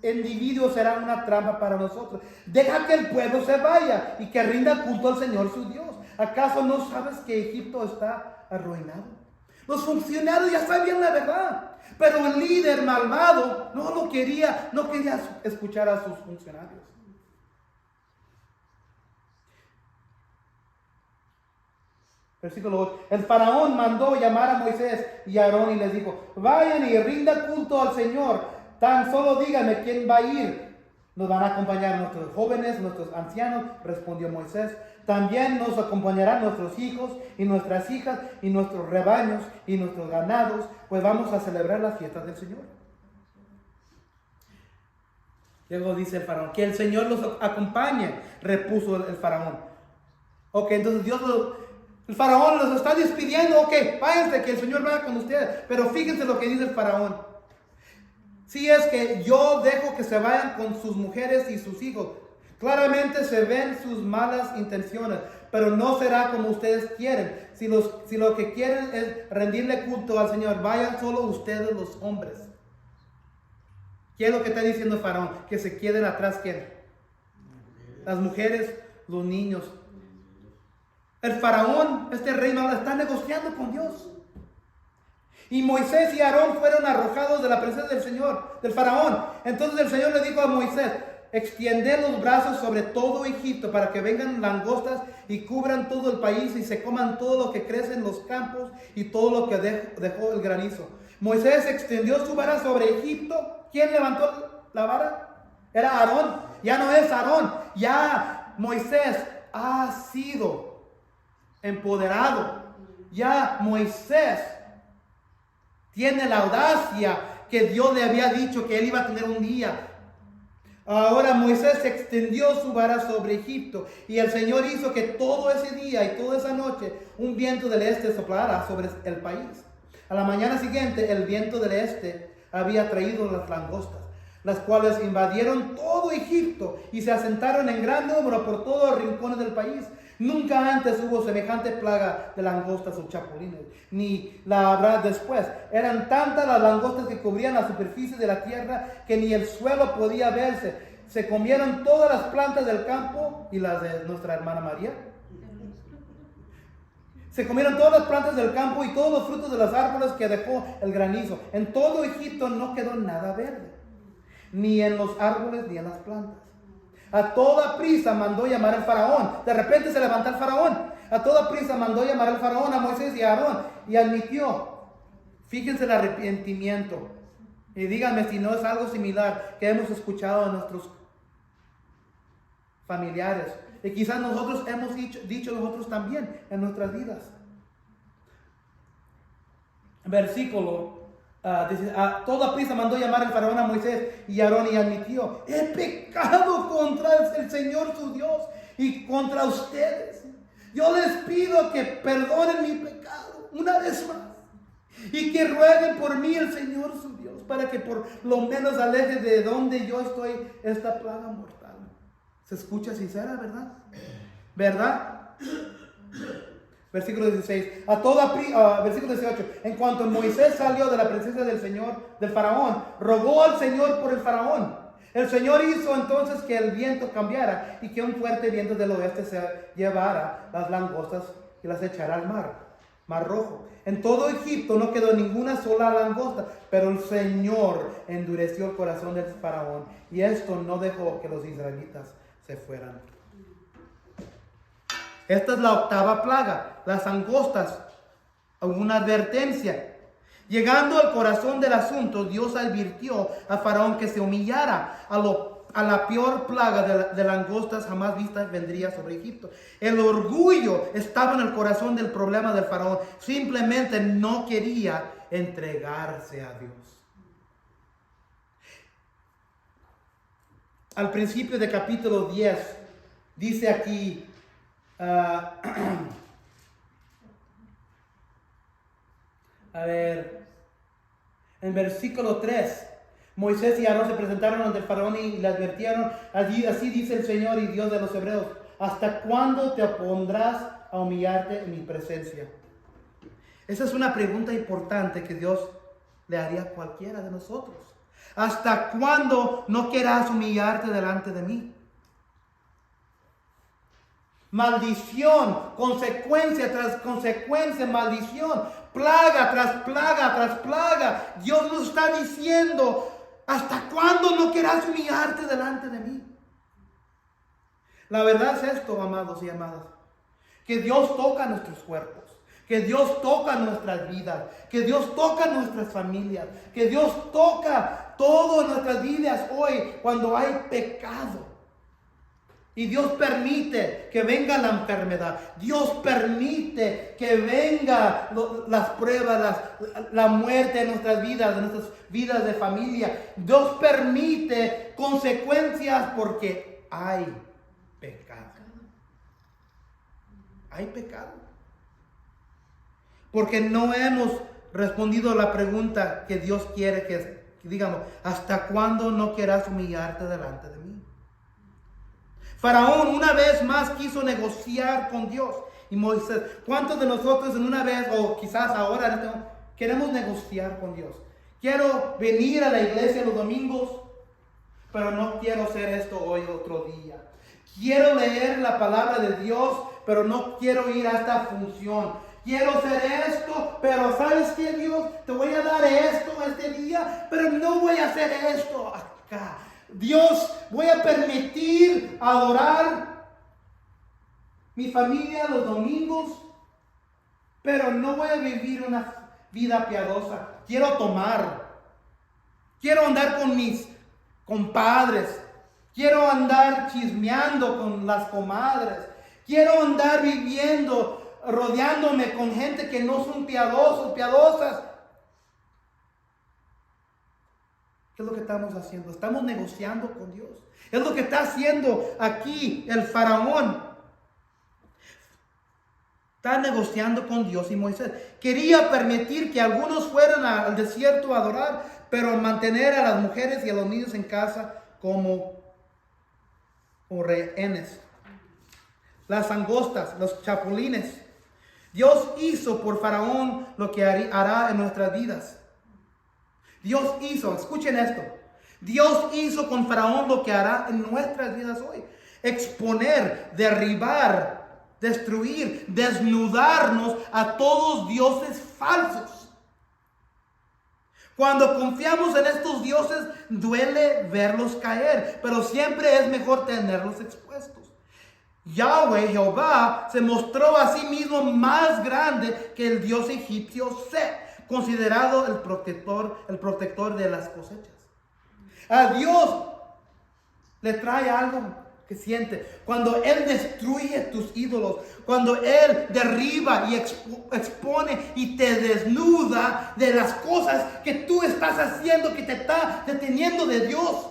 individuo será una trampa para nosotros? Deja que el pueblo se vaya y que rinda culto al Señor su Dios. ¿Acaso no sabes que Egipto está arruinado? Los funcionarios ya sabían la verdad, pero el líder malvado no quería escuchar a sus funcionarios. Versículo 8. El faraón mandó llamar a Moisés y a Aarón y les dijo, vayan y rindan culto al Señor. Tan solo díganme quién va a ir. Nos van a acompañar nuestros jóvenes, nuestros ancianos, respondió Moisés. También nos acompañarán nuestros hijos y nuestras hijas y nuestros rebaños y nuestros ganados, pues vamos a celebrar las fiestas del Señor. Luego dice el faraón, que el Señor los acompañe, repuso el faraón. Ok, entonces el faraón los está despidiendo. Ok, váyanse, que el Señor vaya con ustedes. Pero fíjense lo que dice el faraón. Si es que yo dejo que se vayan con sus mujeres y sus hijos, claramente se ven sus malas intenciones, pero no será como ustedes quieren. Si lo que quieren es rendirle culto al Señor, vayan solo ustedes los hombres. ¿Qué es lo que está diciendo el faraón? Que se queden atrás, ¿quién? Las mujeres, los niños. El faraón, este rey malo, está negociando con Dios. Y Moisés y Aarón fueron arrojados de la presencia del Señor, del faraón. Entonces el Señor le dijo a Moisés, extiende los brazos sobre todo Egipto para que vengan langostas y cubran todo el país y se coman todo lo que crece en los campos y todo lo que dejó el granizo. Moisés extendió su vara sobre Egipto. ¿Quién levantó la vara? Era Aarón. Ya no es Aarón. Ya Moisés ha sido empoderado. Ya Moisés tiene la audacia que Dios le había dicho que él iba a tener un día. Ahora Moisés extendió su vara sobre Egipto y el Señor hizo que todo ese día y toda esa noche un viento del este soplara sobre el país. A la mañana siguiente el viento del este había traído las langostas, las cuales invadieron todo Egipto y se asentaron en gran número por todos los rincones del país. Nunca antes hubo semejante plaga de langostas o chapulines, ni la habrá después. Eran tantas las langostas que cubrían la superficie de la tierra que ni el suelo podía verse. Se comieron todas las plantas del campo y las de nuestra hermana María. Se comieron todas las plantas del campo y todos los frutos de los árboles que dejó el granizo. En todo Egipto no quedó nada verde, ni en los árboles ni en las plantas. A toda prisa mandó llamar al faraón. De repente se levantó el faraón. A toda prisa mandó llamar al faraón a Moisés y a Aarón y admitió. Fíjense el arrepentimiento. Y díganme si no es algo similar que hemos escuchado de nuestros familiares. Y quizás nosotros hemos dicho nosotros también en nuestras vidas. Versículo. Dice, a toda prisa mandó llamar el faraón a Moisés y Aarón y admitió: he pecado contra el Señor su Dios y contra ustedes. Yo les pido que perdonen mi pecado una vez más y que rueguen por mí el Señor su Dios para que por lo menos aleje de donde yo estoy esta plaga mortal. Se escucha sincera, ¿verdad? ¿Verdad? Versículo 16. Versículo 18. En cuanto Moisés salió de la presencia del Señor, del faraón, rogó al Señor por el faraón. El Señor hizo entonces que el viento cambiara y que un fuerte viento del oeste se llevara las langostas y las echara al mar Rojo. En todo Egipto no quedó ninguna sola langosta, pero el Señor endureció el corazón del faraón y esto no dejó que los israelitas se fueran. Esta es la octava plaga, las langostas, una advertencia. Llegando al corazón del asunto, Dios advirtió a Faraón que se humillara. A la peor plaga de langostas jamás vista vendría sobre Egipto. El orgullo estaba en el corazón del problema del Faraón. Simplemente no quería entregarse a Dios. Al principio de capítulo 10, dice aquí, en versículo 3, Moisés y Aarón se presentaron ante el faraón y le advirtieron: así dice el Señor y Dios de los hebreos, ¿hasta cuándo te pondrás a humillarte en mi presencia? Esa es una pregunta importante que Dios le haría a cualquiera de nosotros. ¿Hasta cuándo no querrás humillarte delante de mí? Maldición, consecuencia tras consecuencia, maldición, plaga tras plaga tras plaga. Dios nos está diciendo: ¿hasta cuándo no querrás humillarte delante de mí? La verdad es esto, amados y amadas, que Dios toca nuestros cuerpos, que Dios toca nuestras vidas, que Dios toca nuestras familias, que Dios toca todo en nuestras vidas hoy cuando hay pecado. Y Dios permite que venga la enfermedad. Dios permite que venga las pruebas, la muerte en nuestras vidas de familia. Dios permite consecuencias porque hay pecado. Hay pecado. Porque no hemos respondido a la pregunta que Dios quiere que digamos: ¿hasta cuándo no querrás humillarte delante de mí? Faraón una vez más quiso negociar con Dios y Moisés. ¿Cuántos de nosotros en una vez, o quizás ahora, queremos negociar con Dios? Quiero venir a la iglesia los domingos, pero no quiero hacer esto hoy otro día. Quiero leer la palabra de Dios, pero no quiero ir a esta función. Quiero hacer esto, pero ¿sabes qué, Dios? Te voy a dar esto este día, pero no voy a hacer esto acá. Dios, voy a permitir adorar mi familia los domingos, pero no voy a vivir una vida piadosa. Quiero tomar, quiero andar con mis compadres, quiero andar chismeando con las comadres, quiero andar viviendo, rodeándome con gente que no son piadosos, piadosas. ¿Qué es lo que estamos haciendo? Estamos negociando con Dios. Es lo que está haciendo aquí el faraón. Está negociando con Dios y Moisés. Quería permitir que algunos fueran al desierto a adorar, pero mantener a las mujeres y a los niños en casa como rehenes. Las langostas, los chapulines. Dios hizo por faraón lo que hará en nuestras vidas. Dios hizo, escuchen esto. Dios hizo con faraón lo que hará en nuestras vidas hoy. Exponer, derribar, destruir, desnudarnos a todos dioses falsos. Cuando confiamos en estos dioses, duele verlos caer, pero siempre es mejor tenerlos expuestos. Yahweh, Jehová, se mostró a sí mismo más grande que el dios egipcio Set, considerado el protector de las cosechas. A Dios le trae algo que siente. Cuando Él destruye tus ídolos, cuando Él derriba y expone y te desnuda de las cosas que tú estás haciendo, que te está deteniendo de Dios.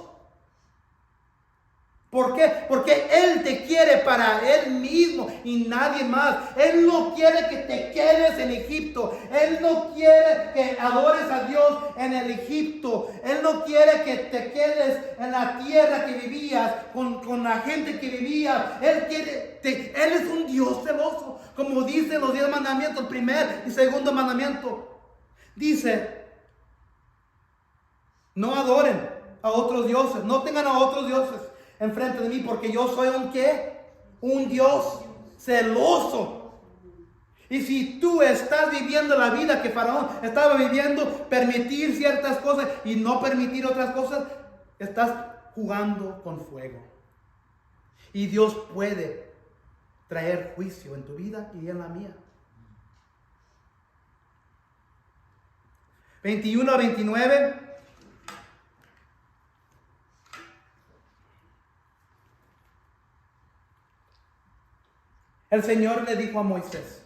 ¿Por qué? Porque Él te quiere para Él mismo y nadie más. Él no quiere que te quedes en Egipto. Él no quiere que adores a Dios en el Egipto. Él no quiere que te quedes en la tierra que vivías, con la gente que vivía. Él es un Dios celoso. Como dicen los 10 mandamientos, el primer y segundo mandamiento. Dice, no adoren a otros dioses, no tengan a otros dioses enfrente de mí, porque yo soy un ¿qué? Un Dios celoso. Y si tú estás viviendo la vida que Faraón estaba viviendo, permitir ciertas cosas y no permitir otras cosas, estás jugando con fuego. Y Dios puede traer juicio en tu vida y en la mía. 21 a 29. El Señor le dijo a Moisés,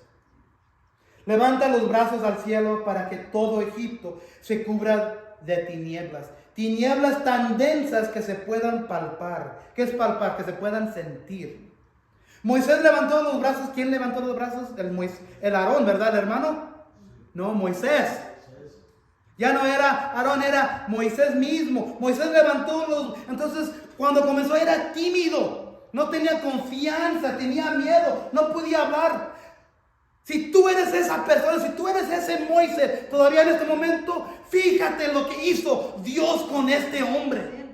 levanta los brazos al cielo para que todo Egipto se cubra de tinieblas. Tinieblas tan densas que se puedan palpar. ¿Qué es palpar? Que se puedan sentir. Moisés levantó los brazos. ¿Quién levantó los brazos? El Aarón, ¿verdad, el hermano? No, Moisés. Ya no era Aarón, era Moisés mismo. Moisés levantó los... Entonces, cuando comenzó era tímido. No tenía confianza, tenía miedo, no podía hablar. Si tú eres esa persona, si tú eres ese Moisés, todavía en este momento, fíjate lo que hizo Dios con este hombre.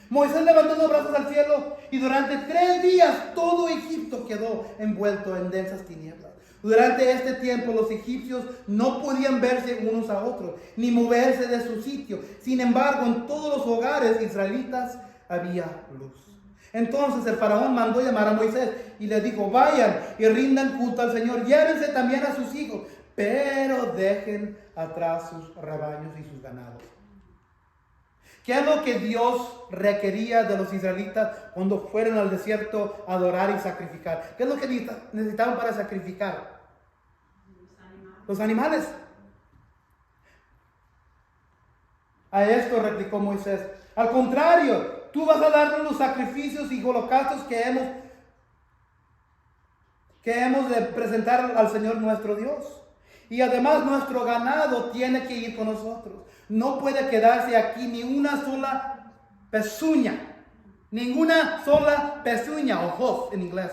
Moisés levantó los brazos al cielo y durante 3 días todo Egipto quedó envuelto en densas tinieblas. Durante este tiempo los egipcios no podían verse unos a otros, ni moverse de su sitio. Sin embargo, en todos los hogares israelitas había luz. Entonces el faraón mandó llamar a Moisés y le dijo, vayan y rindan culto al Señor, llévense también a sus hijos, pero dejen atrás sus rebaños y sus ganados. ¿Qué es lo que Dios requería de los israelitas cuando fueron al desierto a adorar y sacrificar? ¿Qué es lo que necesitaban para sacrificar? Los animales. A esto replicó Moisés, al contrario, tú vas a darnos los sacrificios y holocaustos que hemos de presentar al Señor nuestro Dios. Y además nuestro ganado tiene que ir con nosotros. No puede quedarse aquí ni una sola pezuña. Ninguna sola pezuña, o hoof en inglés.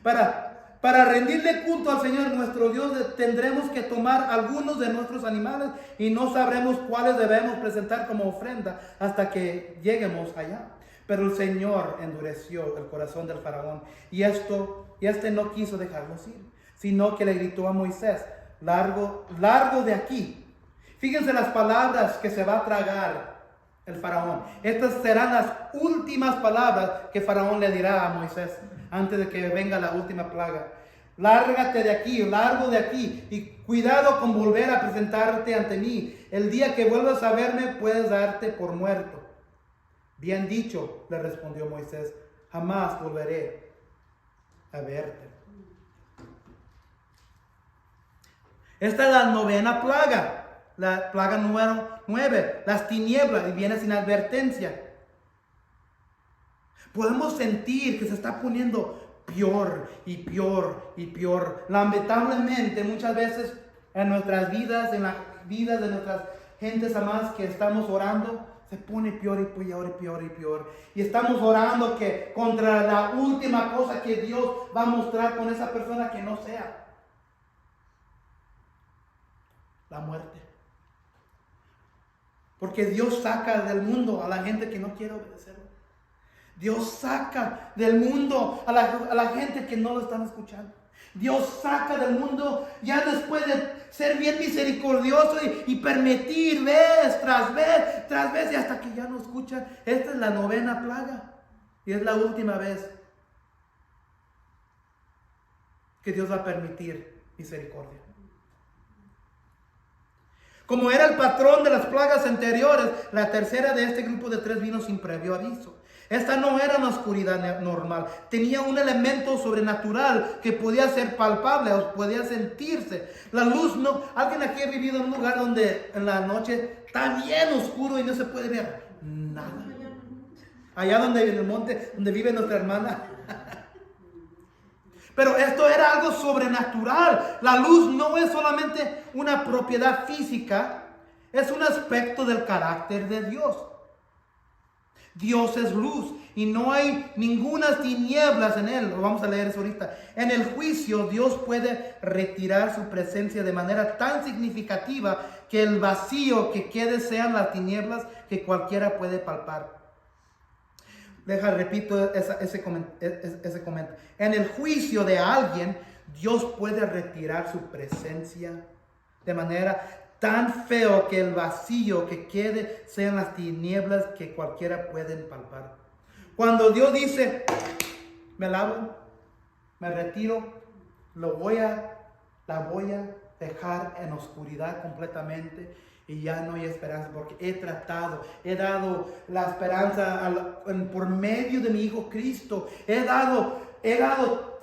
Para rendirle culto al Señor nuestro Dios tendremos que tomar algunos de nuestros animales y no sabremos cuáles debemos presentar como ofrenda hasta que lleguemos allá. Pero el Señor endureció el corazón del faraón y este no quiso dejarlos ir, sino que le gritó a Moisés, largo de aquí. Fíjense las palabras que se va a tragar el faraón. Estas serán las últimas palabras que Faraón le dirá a Moisés antes de que venga la última plaga. Lárgate de aquí, largo de aquí, y cuidado con volver a presentarte ante mí. El día que vuelvas a verme, puedes darte por muerto. Bien dicho, le respondió Moisés, jamás volveré a verte. Esta es la novena plaga, la plaga número 9, las tinieblas, y viene sin advertencia. Podemos sentir que se está poniendo peor y peor y peor. Lamentablemente, muchas veces en nuestras vidas, en las vidas de nuestras gentes amadas que estamos orando, se pone peor y peor y peor y peor. Y estamos orando que contra la última cosa que Dios va a mostrar con esa persona que no sea la muerte. Porque Dios saca del mundo a la gente que no quiere obedecerlo. Dios saca del mundo a la gente que no lo están escuchando. Dios saca del mundo ya después de ser bien misericordioso y permitir vez tras vez tras vez y hasta que ya no escuchan. Esta es la novena plaga y es la última vez que Dios va a permitir misericordia. Como era el patrón de las plagas anteriores, la tercera de este grupo de 3 vino sin previo aviso. Esta no era una oscuridad normal, tenía un elemento sobrenatural que podía ser palpable o podía sentirse. La luz no, alguien aquí ha vivido en un lugar donde en la noche está bien oscuro y no se puede ver nada. Allá donde en el monte, donde vive nuestra hermana. Pero esto era algo sobrenatural. La luz no es solamente una propiedad física, es un aspecto del carácter de Dios. Dios es luz y no hay ninguna tinieblas en él. Lo vamos a leer eso ahorita. En el juicio Dios puede retirar su presencia de manera tan significativa que el vacío que quede sean las tinieblas que cualquiera puede palpar. Repito ese comentario. En el juicio de alguien, Dios puede retirar su presencia de manera tan feo que el vacío que quede sean las tinieblas que cualquiera puede palpar. Cuando Dios dice, me lavo, me retiro, la voy a dejar en oscuridad completamente. Y ya no hay esperanza porque he dado la esperanza por medio de mi Hijo Cristo. He dado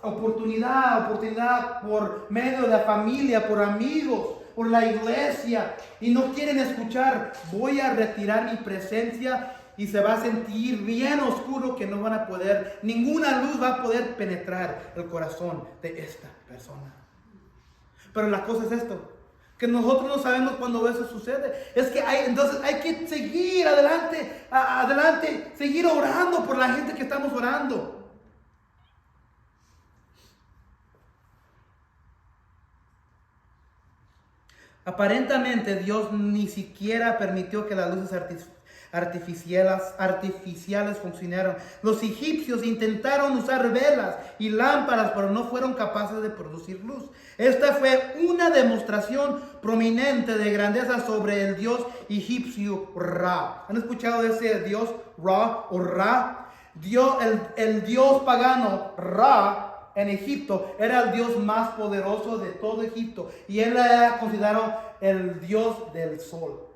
oportunidad por medio de la familia, por amigos, por la iglesia. Y no quieren escuchar. Voy a retirar mi presencia y se va a sentir bien oscuro que no van a poder, ninguna luz va a poder penetrar el corazón de esta persona. Pero la cosa es esto, que nosotros no sabemos cuando eso sucede. Es que entonces hay que seguir adelante, seguir orando por la gente que estamos orando. Aparentemente Dios ni siquiera permitió que las luces artificiales funcionaran. Los egipcios intentaron usar velas y lámparas, pero no fueron capaces de producir luz. Esta fue una demostración prominente de grandeza sobre el dios egipcio Ra. ¿Han escuchado de ese dios Ra o Ra? El dios pagano Ra en Egipto era el dios más poderoso de todo Egipto y él era considerado el dios del sol.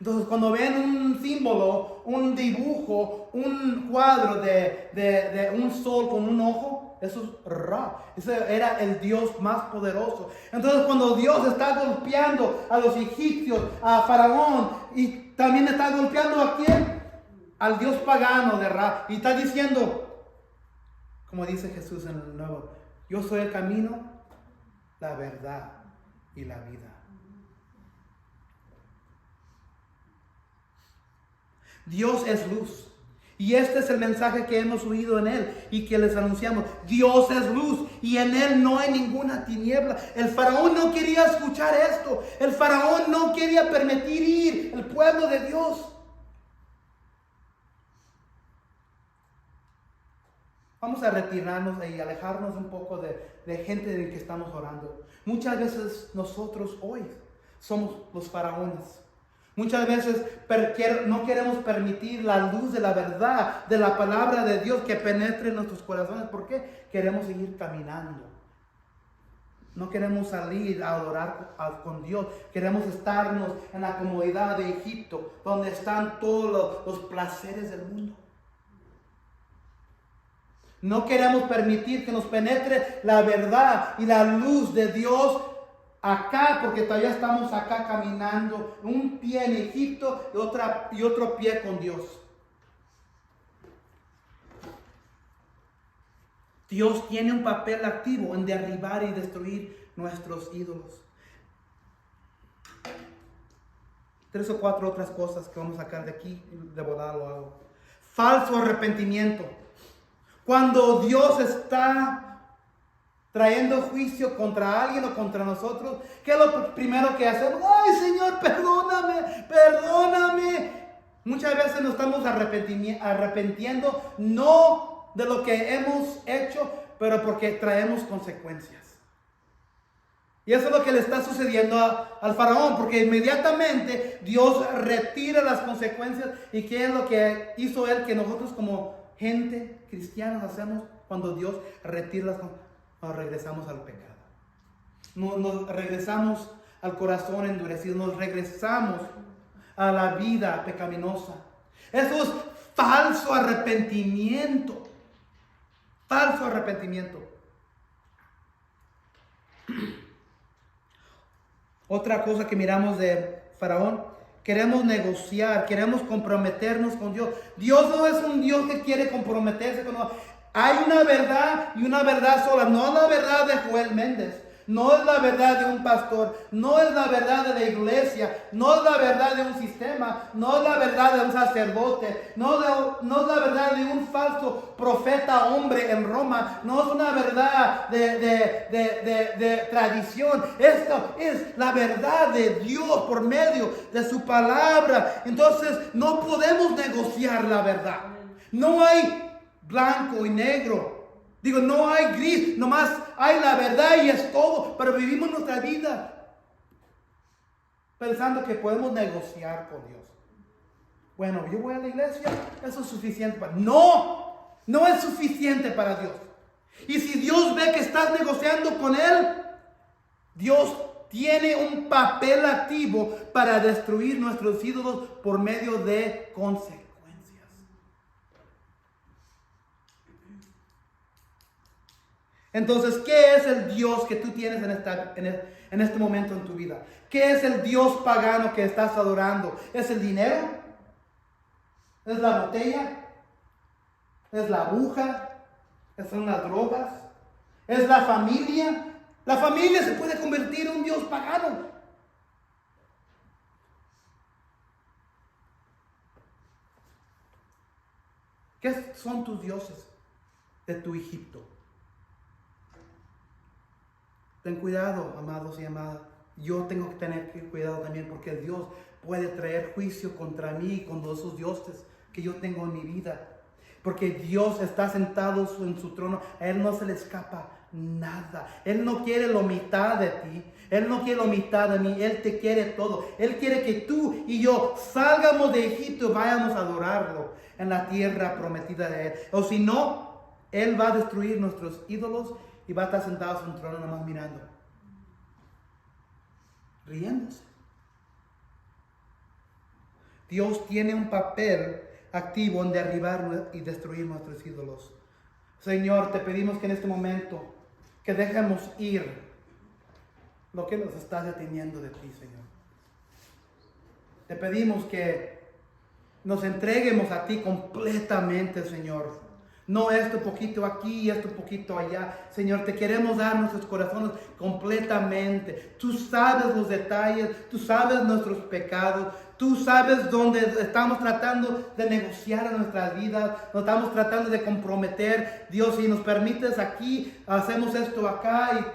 Entonces, cuando ven un símbolo, un dibujo, un cuadro de un sol con un ojo, eso es Ra. Ese era el dios más poderoso. Entonces, cuando Dios está golpeando a los egipcios, a Faraón, y también está golpeando ¿a quién? Al dios pagano de Ra. Y está diciendo, como dice Jesús en el Nuevo, yo soy el camino, la verdad y la vida. Dios es luz. Y este es el mensaje que hemos oído en Él y que les anunciamos. Dios es luz y en Él no hay ninguna tiniebla. El faraón no quería escuchar esto. El faraón no quería permitir ir el pueblo de Dios. Vamos a retirarnos y alejarnos un poco de gente de que estamos orando. Muchas veces nosotros hoy somos los faraones. Muchas veces no queremos permitir la luz de la verdad, de la palabra de Dios que penetre en nuestros corazones. ¿Por qué? Queremos seguir caminando. No queremos salir a adorar con Dios. Queremos estarnos en la comodidad de Egipto, donde están todos los placeres del mundo. No queremos permitir que nos penetre la verdad y la luz de Dios acá, porque todavía estamos acá caminando, un pie en Egipto y otro pie con Dios. Dios tiene un papel activo en derribar y destruir nuestros ídolos. 3 o 4 otras cosas que vamos a sacar de aquí, de volada lo hago. Falso arrepentimiento. Cuando Dios está trayendo juicio contra alguien o contra nosotros, ¿qué es lo primero que hacemos? ¡Ay, Señor, perdóname, perdóname! Muchas veces nos estamos arrepintiendo, no de lo que hemos hecho, pero porque traemos consecuencias. Y eso es lo que le está sucediendo al faraón, porque inmediatamente Dios retira las consecuencias. ¿Y qué es lo que hizo él? Que nosotros como gente cristiana hacemos cuando Dios retira las consecuencias. Nos regresamos al pecado. Nos regresamos al corazón endurecido. Nos regresamos a la vida pecaminosa. Eso es falso arrepentimiento. Falso arrepentimiento. Otra cosa que miramos de Faraón, queremos negociar, queremos comprometernos con Dios. Dios no es un Dios que quiere comprometerse con nosotros. Hay una verdad y una verdad sola. No es la verdad de Joel Méndez, no es la verdad de un pastor, no es la verdad de la iglesia, no es la verdad de un sistema, no es la verdad de un sacerdote, no es la verdad de un falso profeta hombre en Roma, no es una verdad de tradición. Esto es la verdad de Dios por medio de su palabra. Entonces no podemos negociar la verdad. No hay blanco y negro. Digo, no hay gris, nomás hay la verdad y es todo. Pero vivimos nuestra vida pensando que podemos negociar con Dios. Bueno, yo voy a la iglesia, eso es suficiente para... No, no es suficiente para Dios. Y si Dios ve que estás negociando con Él, Dios tiene un papel activo para destruir nuestros ídolos por medio de consecuencias. Entonces, ¿qué es el Dios que tú tienes en este momento en tu vida? ¿Qué es el Dios pagano que estás adorando? ¿Es el dinero? ¿Es la botella? ¿Es la aguja? ¿Son las drogas? ¿Es la familia? La familia se puede convertir en un Dios pagano. ¿Qué son tus dioses de tu Egipto? Ten cuidado, amados y amadas. Yo tengo que tener cuidado también, porque Dios puede traer juicio contra mí y con todos esos dioses que yo tengo en mi vida. Porque Dios está sentado en su trono. A Él no se le escapa nada. Él no quiere la mitad de ti. Él no quiere la mitad de mí. Él te quiere todo. Él quiere que tú y yo salgamos de Egipto y vayamos a adorarlo en la tierra prometida de Él. O si no, Él va a destruir nuestros ídolos y va a estar sentado en su trono nomás mirando, riéndose. Dios tiene un papel activo en derribar y destruir nuestros ídolos. Señor, te pedimos que en este momento que dejemos ir lo que nos está deteniendo de ti, Señor. Te pedimos que nos entreguemos a ti completamente, Señor. No esto poquito aquí y esto poquito allá. Señor, te queremos dar nuestros corazones completamente. Tú sabes los detalles, tú sabes nuestros pecados, tú sabes dónde estamos tratando de negociar en nuestras vidas, nos estamos tratando de comprometer. Dios, si nos permites aquí, hacemos esto acá y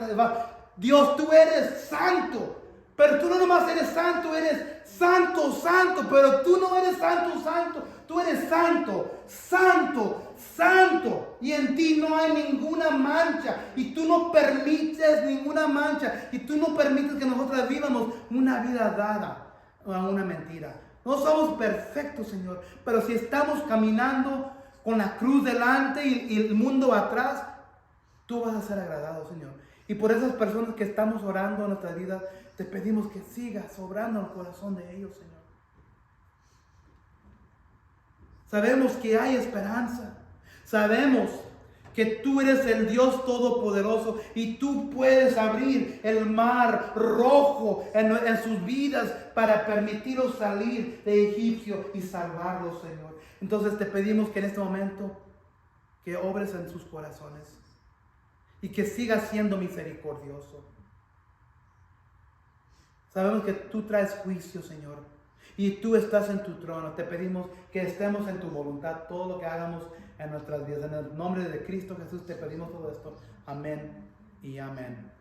Dios, tú eres santo. Pero tú no nomás eres santo, pero tú no eres santo. Tú eres santo, y en ti no hay ninguna mancha, y tú no permites ninguna mancha, y tú no permites que nosotros vivamos una vida dada a una mentira. No somos perfectos, Señor, pero si estamos caminando con la cruz delante y el mundo atrás, tú vas a ser agradado, Señor. Y por esas personas que estamos orando en nuestra vida, te pedimos que sigas obrando en el corazón de ellos, Señor. Sabemos que hay esperanza. Sabemos que tú eres el Dios Todopoderoso y tú puedes abrir el mar rojo en sus vidas para permitirlos salir de Egipcio y salvarlos, Señor. Entonces te pedimos que en este momento que obres en sus corazones y que sigas siendo misericordioso. Sabemos que tú traes juicio, Señor, y tú estás en tu trono. Te pedimos que estemos en tu voluntad, todo lo que hagamos en nuestras vidas. En el nombre de Cristo Jesús te pedimos todo esto. Amén y amén.